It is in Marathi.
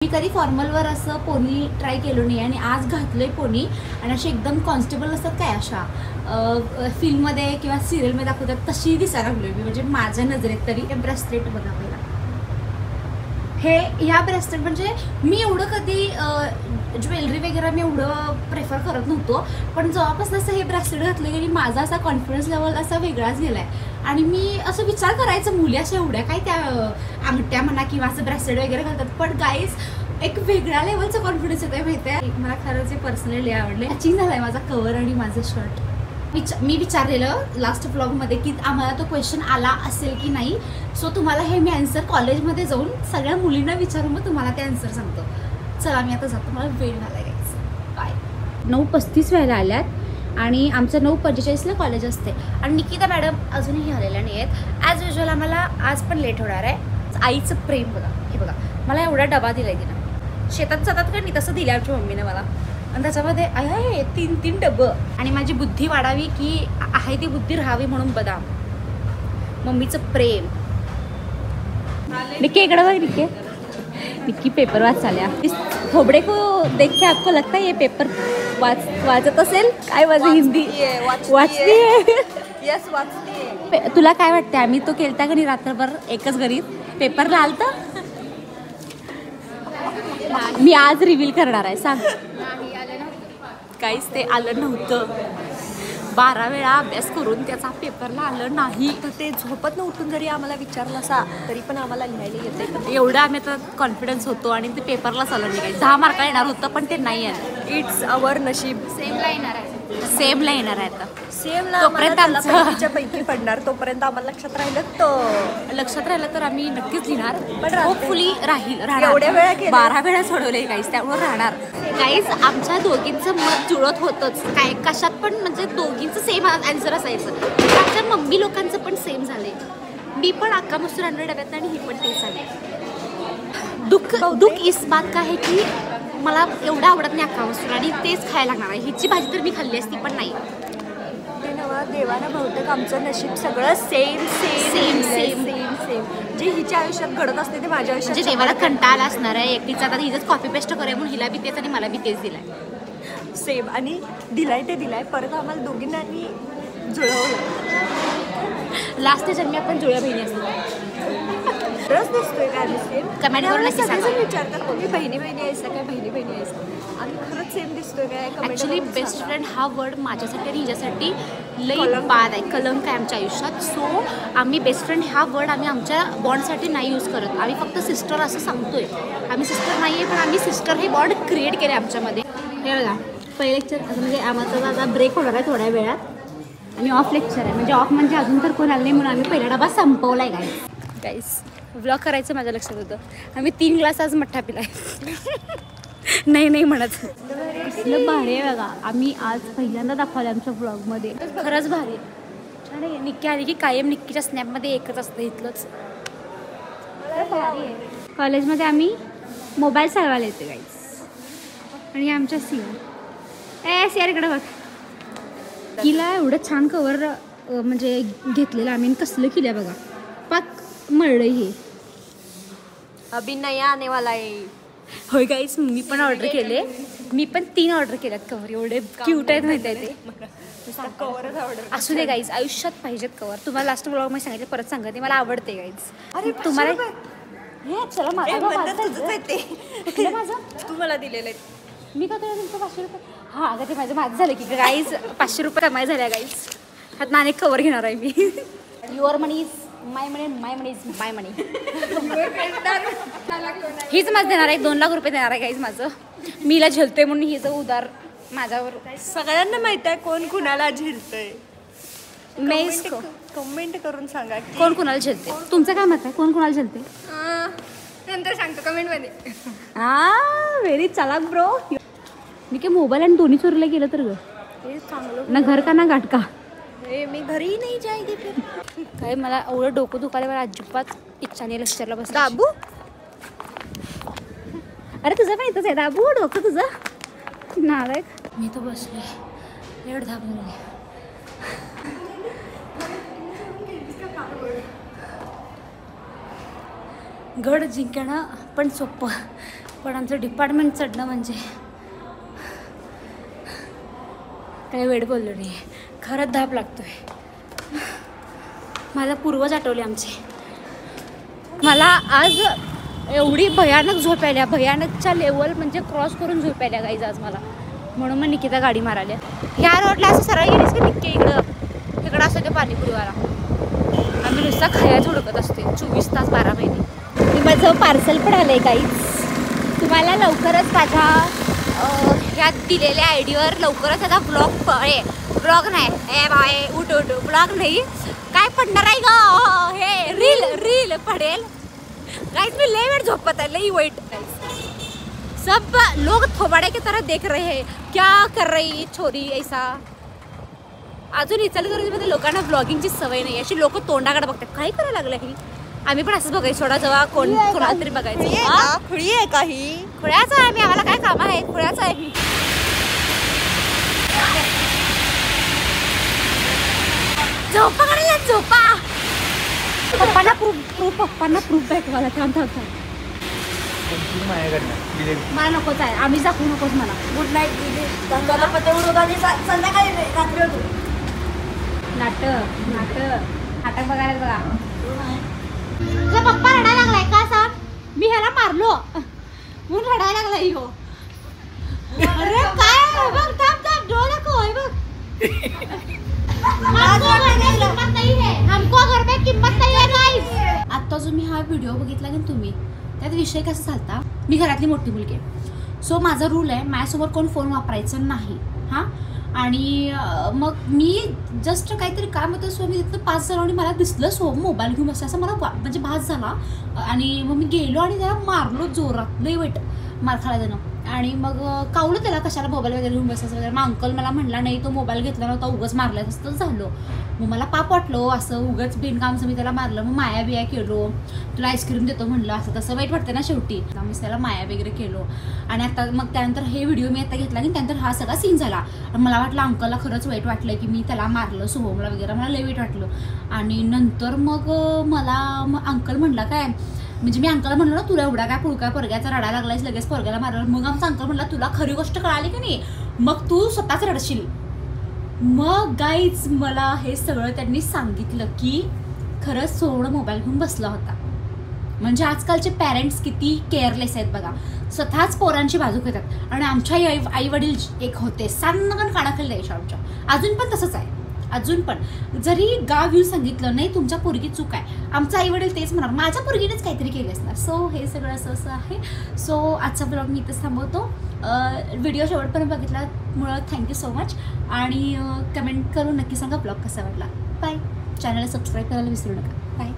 मी कधी फॉर्मलवर असं पोनी ट्राय केलं नाही आणि आज घातलंय पोनी आणि अशी एकदम कॉन्स्टेबल असतात काय अशा फिल्ममध्ये किंवा सिरियलमध्ये दाखवतात तशी दिसायला लागलोय मी, म्हणजे माझ्या नजरेत तरी. हे ब्रेसलेट बघा पहिला, ह्या ब्रेसलेट म्हणजे मी एवढं कधी ज्वेलरी वगैरे मी एवढं प्रेफर करत नव्हतो, पण जेव्हापासून असं हे ब्रेसलेट घातलं की माझा असा कॉन्फिडन्स लेवल असा वेगळाच गेला आहे. आणि मी असं विचार करायचं मुली अशा एवढ्या काय त्या अंगठ्या म्हणा किंवा असं ब्रेसलेट वगैरे घालतात, पण गाईज एक वेगळ्या लेवलचा कॉन्फिडन्स येतो आहे माहिती आहे. मला खरंच हे पर्सनली आवडले. मॅचिंग झालं आहे माझा कवर आणि माझं शर्ट. मी विचारलेलं लास्ट ब्लॉगमध्ये की आम्हाला तो क्वेश्चन आला असेल की नाही, सो तुम्हाला हे मी आन्सर कॉलेजमध्ये जाऊन सगळ्या मुलींना विचारून मग तुम्हाला ते आन्सर सांगतो. चला मी आता जातो, मला वेळ झाला गाईज. बाय. 9:35 व्हायला आल्यात आणि आमचं 9:45ला कॉलेज असते आणि निकिता मॅडम अजूनही आलेल्या नाही आहेत. ॲज युजल आम्हाला आज पण लेट होणार आहे. आईचं प्रेम बघा, हे बघा मला एवढा डबा दिला आहे तिनं. शेतात जातात का नाही तसं दिलं आमच्या मम्मीने मला, आणि त्याच्यामध्ये आहे 3 डबं. आणि माझी बुद्धी वाढावी की आहे ती बुद्धी राहावी म्हणून बदाम. मम्मीचं प्रेम. निक्की इकडं बघ. निक्की पेपर वाचाल्या. थोबडे को देख के आपको लगता है ये पेपर वाचत असेल काय? माझी हिंदी वाचती. यस वाचते. तुला काय वाटतं आम्ही तो केलता का नाही रात्रभर एकच घरी पेपरला आलता? मी आज रिव्हील करणार आहे. सांग. काहीच ते आलं नव्हतं. 12 वेळा अभ्यास करून त्याचा पेपरला आलं नाही. तर ते झोपत न उठून जरी आम्हाला विचारलं असा तरी पण आम्हाला लिहायला येते. एवढं आम्ही आता कॉन्फिडन्स होतो आणि ते पेपरलाच आलं नाही. काही 10 मार्क येणार होतं पण ते नाही आलं. इट्स अवर नशीब. सेमला येणार आहे आता. सेमला तोपर्यंत आमच्या पैकी पडणार, तोपर्यंत आम्हाला लक्षात राहिलं तर आम्ही नक्कीच लिहिणार. पण होपफुली राहणार. एवढ्या वेळा 12 वेळा सोडवले गाईस, त्यामुळे राहणार. गाईस आमच्या दोघींचं मत जुळत होतंच काय कशात पण, म्हणजे दोघींचं सेम आन्सर असायचं. आमच्या मम्मी लोकांचं पण सेम झालंय. मी पण अक्का मसूर आणलं डब्यात आणि ही पण तेच झाले. दुःख इस बात का आहे की मला एवढं आवडत नाही अक्का मसूर आणि तेच खायला लागणार आहे. हिची भाजी तर मी खाल्ली असती पण नाही. ते नवा देवानं बहुतेक आमचं नशीब सगळं सेम जे हिच्या आयुष्यात घडत असते ते माझ्या आयुष्यात, म्हणजे देवाला कंटाळा असणार आहे एकटीचा. आता हिजंच कॉपी पेस्ट करूया म्हणून हिला बी तेच आणि मला बी तेच दिलाय सेम. आणि दिलाय परत आम्हाला दोघींना आणि जुळवलं. लास्ट जन्मी आपण जुळ्या बहिणी असतो. रस दिसतोय का सेम? कमेंट करून नक्की सांगा. विचारतात तुम्ही बहिणी आहेस का, बहिणी आहेस आणि खरंच सेम दिसतोय काय? ॲक्च्युली बेस्ट फ्रेंड हा वर्ड माझ्यासाठी आणि हिच्यासाठी लई बाद आहे, कलंक आहे आमच्या आयुष्यात. सो आम्ही बेस्ट फ्रेंड हा वर्ड आम्ही आमच्या बॉन्डसाठी नाही यूज करत. आम्ही फक्त सिस्टर असं सांगतोय. आम्ही सिस्टर नाही आहे पण आम्ही सिस्टर हे बॉन्ड क्रिएट केले आमच्यामध्ये. हे बघा पहिलं लेक्चर असं म्हणजे आम्हाला आता ब्रेक होणार आहे थोड्या वेळात आणि ऑफ लेक्चर आहे. म्हणजे ऑफ म्हणजे अजून तर कोण आलं नाही म्हणून आम्ही पहिला डबा संपवला आहे. गाईस व्लॉग करायचं माझ्या लक्षात होतं. आम्ही 3 ग्लास आज मठ्ठा पिलाय. नाही म्हणत. कसलं भारी आहे बघा. आम्ही आज पहिल्यांदा दाखवलं आमच्या ब्लॉगमध्ये. खरंच भारी छान आहे. निक्की आली की कायम निक्कीच्या स्नॅपमध्ये एकच असतं इथलंच. कॉलेजमध्ये आम्ही मोबाईल चालवायला येते गाईस. आणि आमच्या सियार इकडे बघ. हिला एवढं छान कवर म्हणजे घेतलेलं आम्ही कसलं केलं बघा. पाक मळलं हे. अभी नया आने वाला आहे. होय गाईस मी पण ऑर्डर केले. मी पण 3 ऑर्डर केल्यात कवर. एवढे क्यूट आहेत माहिती आहे ते. कवरच आवडत. असू दे गाईज आयुष्यात पाहिजेत कवर. तुम्हाला लास्ट ब्लॉग मध्ये सांगितलं परत सांगते मला आवडते गाईज. अरे तुम्हाला चला माझं तू मला दिलेलं आहे. मी का तुला तुमचं 500 रुपये. हां अगं ते माझं झालं की गाईज 500 रुपये कमाई झाल्या गाईज. ह्यात अनेक कवर घेणार आहे मी. Your money is my money is my money. हीच माझं देणार आहे. 2 लाख रुपये देणार आहे गाईज माझं. मीला झेलते म्हणून हिचं उदार माझ्यावर. सगळ्यांना माहित आहे कोण कुणाला झेलतंय. कमेंट करून सांगा कोण कुणाला झेलते. तुमचं काय मत आहे कोण कुणाला झेलते? नंतर सांगतो कमेंटमध्ये. व्हेरी चालाक ब्रो. मी काय मोबाईल आणि दोन्ही चोरीला गेलं तर ग चांगलं ना घर का ना गाठ का. मी घरी नाही जायगे फिर. काय मला एवढं डोकं दुखायला मला अजिबात इच्छा नाही लेक्चरला बस. दाबू अरे तुझं पण इथंच आहे दाबू डोकं तुझं नालायक. मी तर बसले एवढं दाबून. गड जिंकणं पण सोपं पण आमचं डिपार्टमेंट चढणं म्हणजे काही वेळ बोललो नाही. खरंच धाप लागतोय. मला पूर्वज आठवले आमचे. मला आज एवढी भयानक झोप आल्या, भयानकच्या लेवल म्हणजे क्रॉस करून झोप आल्या गाईज आज मला. म्हणून मग निकिता गाडी माराल्या. ह्या रोडला असं सरळ गेलीस की निक्के इकडं असं ते पाणीपुरीवाला. आम्ही नुसता खायच हुडकत असते 24 तास 12 महिने. मी माझं पार्सल पण आलं आहे गाईज. तुम्हाला लवकरच माझ्या ह्या दिलेल्या आयडीवर लवकरच आता ब्लॉग नाही उठ ब्लॉग नाही काय पडणार आहे ग, हे रील पडेल गाइस. मी लय वेळ झोपत आहे, लई वाईट. सब लोग थोबाड़े की तरह देख रहे हैं, क्या कर रही छोरी ऐसा. अजून इचलकरंजीमध्ये लोकांना ब्लॉगिंगची सवय नाही. अशी लोक तोंडाकडे बघतात, काय करायला लागलं ही. आम्ही पण असंच बघायचं सोडा, जेव्हा कोणाला तरी बघायचं. खुळी आहे काही, खुळ्याचं आहे मी, आम्हाला काय काम आहे, खुळ्याचं आहे मी. झोपा काढायला झोपा. पप्पांना प्रूफ आहे मला. थांब मला नकोच आहे, आम्ही दाखवू नकोच मला. गुड नाईट दीदी. संध्याकाळी रात्री होतो. नाटक बघायला बघा. तुझा पप्पा रडायला लागलाय का सांग. मी ह्याला मारलो म्हणून रडायला लागलाय हो. अरे काय बघ, थांब डोळा दाखव बघ. हमको घर में किंमत नहीं है गाइस. आता जो मी हा व्हिडिओ बघितला की तुम्ही, त्यात विषय कसा झालता. मी घरातली मोठी मुलगी आहे, सो माझा रूल आहे माझ्यासमोर कोण फोन वापरायचं नाही. हां, आणि मग मी जस्ट काहीतरी काम होतं, सो मी तिथं 5 जणांनी मला दिसलं सो मोबाईल घेऊन बसला, असं मला म्हणजे भास झाला. आणि मग मी गेलो आणि त्याला मारलो जोरात, लई वाईट मार खाला त्यानं. आणि मग कावलं त्याला कशाला मोबाईल वगैरे घेऊन बसायचं वगैरे. मग अंकल मला म्हणला नाही तो मोबाईल घेतला नव्हता, उगाच मारला असतं झालं. मग मला पाप वाटलो, असं उगाच बिनकामचं मी त्याला मारलं. मग माया बिया केलो, तुला आईस्क्रीम देतो म्हणलं, असं तसं वाईट वाटतं ना शेवटी. मी त्याला माया वगैरे केलो. आणि आता मग त्यानंतर हे व्हिडिओ मी आता घेतला की त्यानंतर हा सगळा सीन झाला. मला वाटलं अंकलला खरंच वाईट वाटलं की मी त्याला मारलं सोहमला वगैरे, मला लई वाईट वाटलं. आणि नंतर मग मग अंकल म्हणला काय, म्हणजे मी अंकलला म्हणलं ना तुला एवढा काय पुळका पोरग्याचा रडा लागलायस लगेच पोरग्याला मारलं. मग आमचा अंकल म्हणला तुला खरी गोष्ट कळाली की नाही मग तू स्वतःच रडशील. मग गाईज मला हे सगळं त्यांनी सांगितलं की खरंच सोहम मोबाईल घेऊन बसला होता. म्हणजे आजकालचे पॅरेंट्स किती केअरलेस आहेत बघा, स्वतःच पोरांची बाजू घेतात. आणि आमच्या आई वडील एक होते सांगण कानाखाली द्यायच्या आमच्या, अजून पण तसंच आहे. अजून पण जरी गाव येऊन सांगितलं नाही तुमच्या पोरगी चूक आहे, आमचं आई वडील तेच म्हणणार माझ्या पोरगीनेच काहीतरी केलं असणार. सो हे सगळं असं आहे. सो आजचा ब्लॉग मी इथंच थांबवतो. व्हिडिओ शेवटपर्यंत बघितल्यामुळं थँक्यू सो मच. आणि कमेंट करून नक्की सांगा ब्लॉग कसा वाटला. बाय. चॅनलला सबस्क्राईब करायला विसरू नका. बाय.